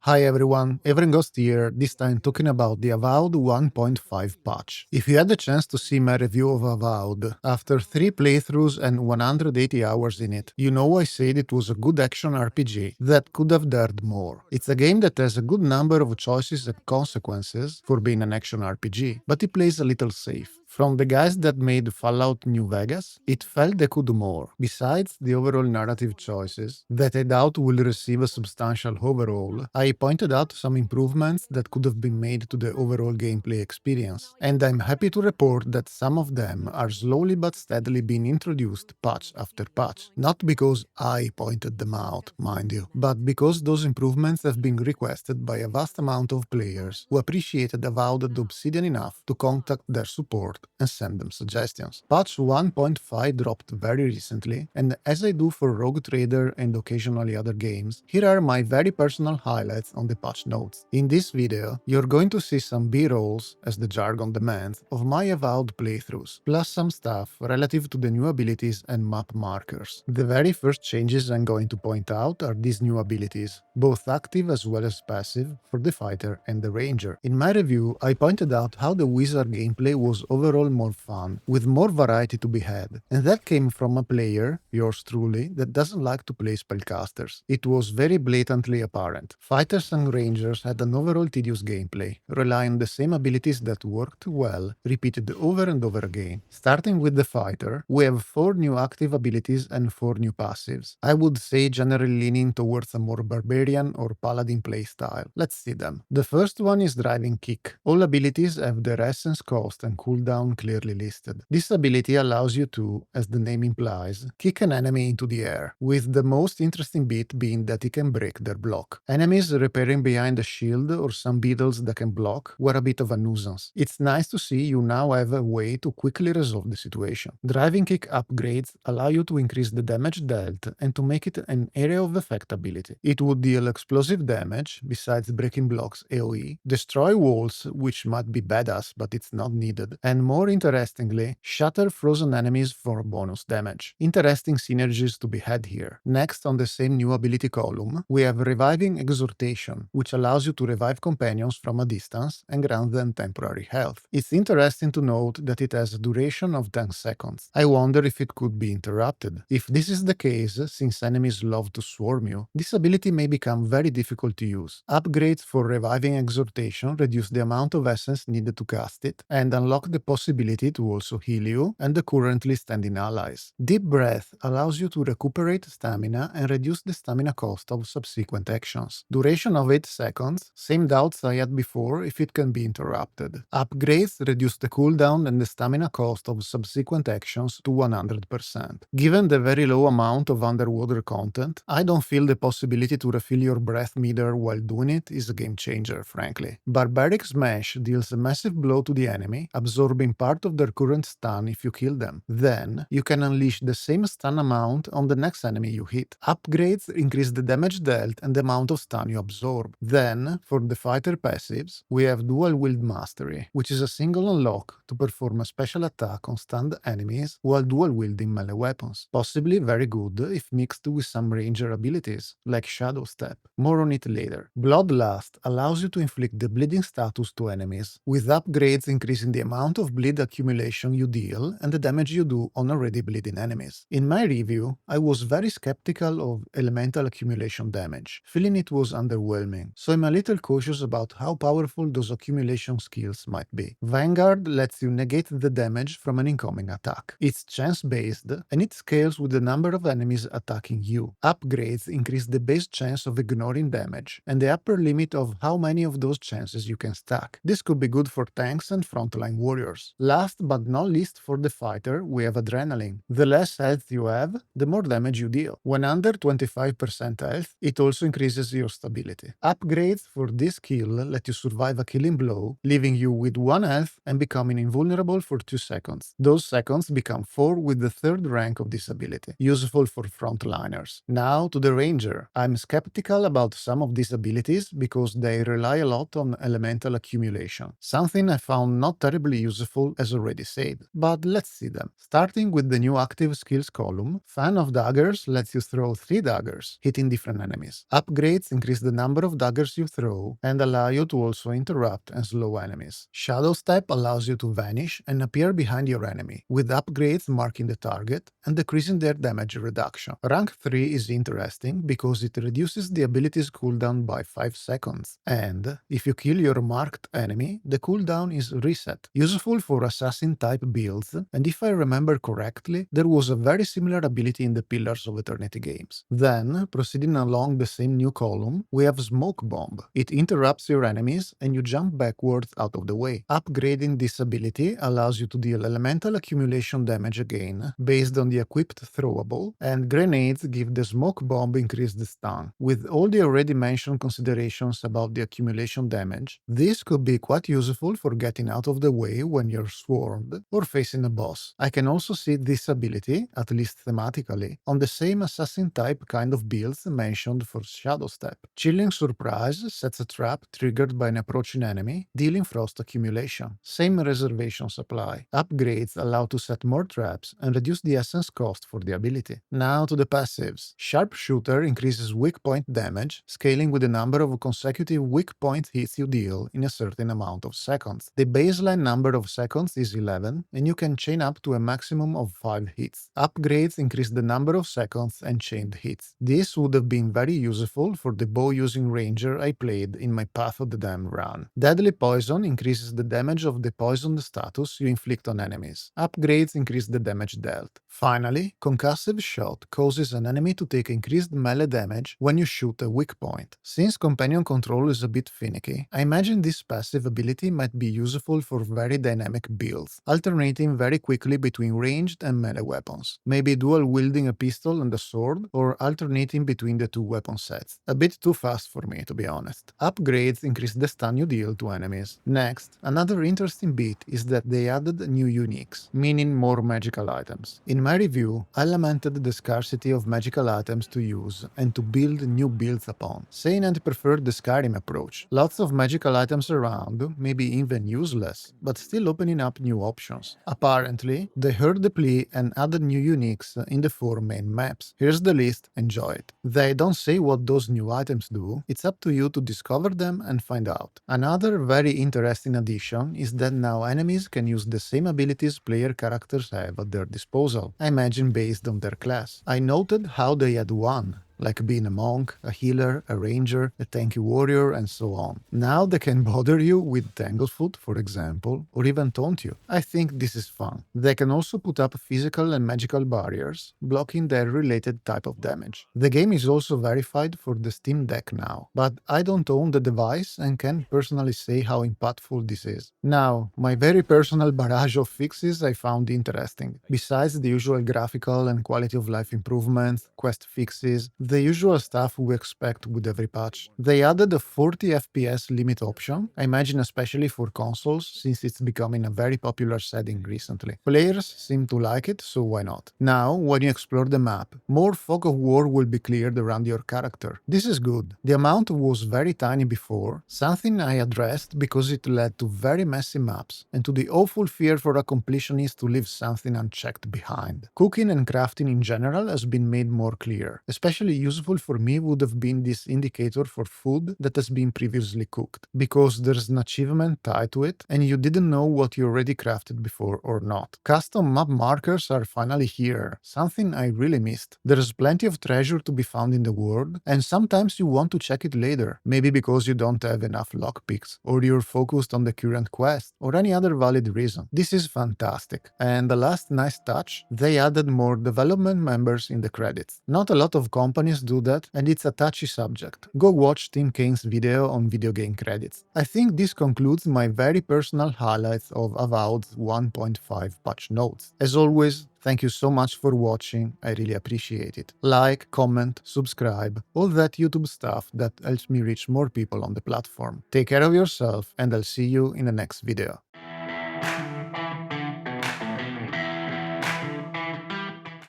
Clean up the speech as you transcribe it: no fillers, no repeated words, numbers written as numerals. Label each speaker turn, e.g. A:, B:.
A: Hi everyone, Evren Ghost here, this time talking about the Avowed 1.5 patch. If you had the chance to see my review of Avowed, after 3 playthroughs and 180 hours in it, you know I said it was a good action RPG that could have dared more. It's a game that has a good number of choices and consequences for being an action RPG, but it plays a little safe. From the guys that made Fallout New Vegas, it felt they could do more. Besides the overall narrative choices, that I doubt will receive a substantial overhaul, I pointed out some improvements that could have been made to the overall gameplay experience, and I'm happy to report that some of them are slowly but steadily being introduced patch after patch. Not because I pointed them out, mind you, but because those improvements have been requested by a vast amount of players who appreciated Avowed and Obsidian enough to contact their support and send them suggestions. Patch 1.5 dropped very recently, and as I do for Rogue Trader and occasionally other games, here are my very personal highlights on the patch notes. In this video, you're going to see some B-rolls, as the jargon demands, of my Avowed playthroughs, plus some stuff relative to the new abilities and map markers. The very first changes I'm going to point out are these new abilities, both active as well as passive, for the fighter and the ranger. In my review, I pointed out how the wizard gameplay was overall more fun, with more variety to be had, and that came from a player, yours truly, that doesn't like to play spellcasters. It was very blatantly apparent. Fighters and rangers had an overall tedious gameplay, relying on the same abilities that worked well, repeated over and over again. Starting with the fighter, we have 4 new active abilities and 4 new passives. I would say generally leaning towards a more barbarian or paladin playstyle. Let's see them. The first one is Driving Kick. All abilities have their essence cost and cooldown clearly listed. This ability allows you to, as the name implies, kick an enemy into the air, with the most interesting bit being that it can break their block. Enemies repairing behind a shield or some beetles that can block were a bit of a nuisance. It's nice to see you now have a way to quickly resolve the situation. Driving Kick upgrades allow you to increase the damage dealt and to make it an area of effect ability. It would deal explosive damage, besides breaking blocks AoE, destroy walls, which might be badass but it's not needed, and more interestingly, shatter frozen enemies for bonus damage. Interesting synergies to be had here. Next, on the same new ability column, we have Reviving Exhortation, which allows you to revive companions from a distance and grant them temporary health. It's interesting to note that it has a duration of 10 seconds. I wonder if it could be interrupted. If this is the case, since enemies love to swarm you, this ability may become very difficult to use. Upgrades for Reviving Exhortation reduce the amount of essence needed to cast it and unlock the possibility to also heal you and the currently standing allies. Deep Breath allows you to recuperate stamina and reduce the stamina cost of subsequent actions. Duration of 8 seconds, same doubts I had before if it can be interrupted. Upgrades reduce the cooldown and the stamina cost of subsequent actions to 100%. Given the very low amount of underwater content, I don't feel the possibility to refill your breath meter while doing it is a game changer, frankly. Barbaric Smash deals a massive blow to the enemy, absorbing part of their current stun if you kill them. Then, you can unleash the same stun amount on the next enemy you hit. Upgrades increase the damage dealt and the amount of stun you absorb. Then, for the fighter passives, we have Dual Wield Mastery, which is a single unlock to perform a special attack on stunned enemies while dual wielding melee weapons. Possibly very good if mixed with some ranger abilities, like Shadow Step. More on it later. Bloodlust allows you to inflict the bleeding status to enemies, with upgrades increasing the amount of bleed accumulation you deal and the damage you do on already bleeding enemies. In my review, I was very skeptical of elemental accumulation damage, feeling it was underwhelming, so I'm a little cautious about how powerful those accumulation skills might be. Vanguard lets you negate the damage from an incoming attack. It's chance-based, and it scales with the number of enemies attacking you. Upgrades increase the base chance of ignoring damage, and the upper limit of how many of those chances you can stack. This could be good for tanks and frontline warriors. Last but not least, for the fighter, we have Adrenaline. The less health you have, the more damage you deal. When under 25% health, it also increases your stability. Upgrades for this skill let you survive a killing blow, leaving you with 1 health and becoming invulnerable for 2 seconds. Those seconds become 4 with the 3rd rank of this ability, useful for frontliners. Now to the Ranger. I'm skeptical about some of these abilities because they rely a lot on elemental accumulation, something I found not terribly useful useful as already said. But let's see them. Starting with the new active skills column, Fan of Daggers lets you throw 3 daggers, hitting different enemies. Upgrades increase the number of daggers you throw and allow you to also interrupt and slow enemies. Shadow Step allows you to vanish and appear behind your enemy, with upgrades marking the target and decreasing their damage reduction. Rank 3 is interesting because it reduces the ability's cooldown by 5 seconds, and if you kill your marked enemy, the cooldown is reset, useful for assassin-type builds, and if I remember correctly, there was a very similar ability in the Pillars of Eternity games. Then, proceeding along the same new column, we have Smoke Bomb. It interrupts your enemies and you jump backwards out of the way. Upgrading this ability allows you to deal elemental accumulation damage again, based on the equipped throwable, and grenades give the Smoke Bomb increased stun. With all the already mentioned considerations about the accumulation damage, this could be quite useful for getting out of the way when you're swarmed or facing a boss. I can also see this ability, at least thematically, on the same assassin-type kind of builds mentioned for Shadow Step. Chilling Surprise sets a trap triggered by an approaching enemy, dealing frost accumulation. Same reservations apply. Upgrades allow to set more traps and reduce the essence cost for the ability. Now to the passives. Sharpshooter increases weak point damage, scaling with the number of consecutive weak point hits you deal in a certain amount of seconds. The baseline number of seconds is 11, and you can chain up to a maximum of 5 hits. Upgrades increase the number of seconds and chained hits. This would have been very useful for the bow-using ranger I played in my Path of the Dam run. Deadly Poison increases the damage of the poisoned status you inflict on enemies. Upgrades increase the damage dealt. Finally, Concussive Shot causes an enemy to take increased melee damage when you shoot a weak point. Since companion control is a bit finicky, I imagine this passive ability might be useful for very dynamic builds, alternating very quickly between ranged and melee weapons. Maybe dual-wielding a pistol and a sword, or alternating between the two weapon sets. A bit too fast for me, to be honest. Upgrades increase the stun you deal to enemies. Next, another interesting bit is that they added new uniques, meaning more magical items. In my review, I lamented the scarcity of magical items to use and to build new builds upon, saying I'd prefer the Skyrim approach. Lots of magical items around, maybe even useless, but still opening up new options. Apparently, they heard the plea and added new uniques in the 4 main maps. Here's the list, enjoy it. They don't say what those new items do, it's up to you to discover them and find out. Another very interesting addition is that now enemies can use the same abilities player characters have at their disposal, I imagine based on their class. I noted how they had one, like being a monk, a healer, a ranger, a tanky warrior, and so on. Now they can bother you with Tanglefoot, for example, or even taunt you. I think this is fun. They can also put up physical and magical barriers, blocking their related type of damage. The game is also verified for the Steam Deck now, but I don't own the device and can't personally say how impactful this is. Now, my very personal barrage of fixes I found interesting. Besides the usual graphical and quality of life improvements, quest fixes, the usual stuff we expect with every patch. They added a 40 FPS limit option, I imagine especially for consoles since it's becoming a very popular setting recently. Players seem to like it, so why not? Now, when you explore the map, more fog of war will be cleared around your character. This is good. The amount was very tiny before, something I addressed because it led to very messy maps and to the awful fear for a completionist to leave something unchecked behind. Cooking and crafting in general has been made more clear, especially useful for me would have been this indicator for food that has been previously cooked, because there's an achievement tied to it and you didn't know what you already crafted before or not. Custom map markers are finally here, something I really missed. There's plenty of treasure to be found in the world, and sometimes you want to check it later, maybe because you don't have enough lockpicks, or you're focused on the current quest, or any other valid reason. This is fantastic. And the last nice touch, they added more development members in the credits. Not a lot of companies do that, and it's a touchy subject. Go watch Tim Kane's video on video game credits. I think this concludes my very personal highlights of Avowed's 1.5 patch notes. As always, thank you so much for watching, I really appreciate it. Like, comment, subscribe, all that YouTube stuff that helps me reach more people on the platform. Take care of yourself, and I'll see you in the next video.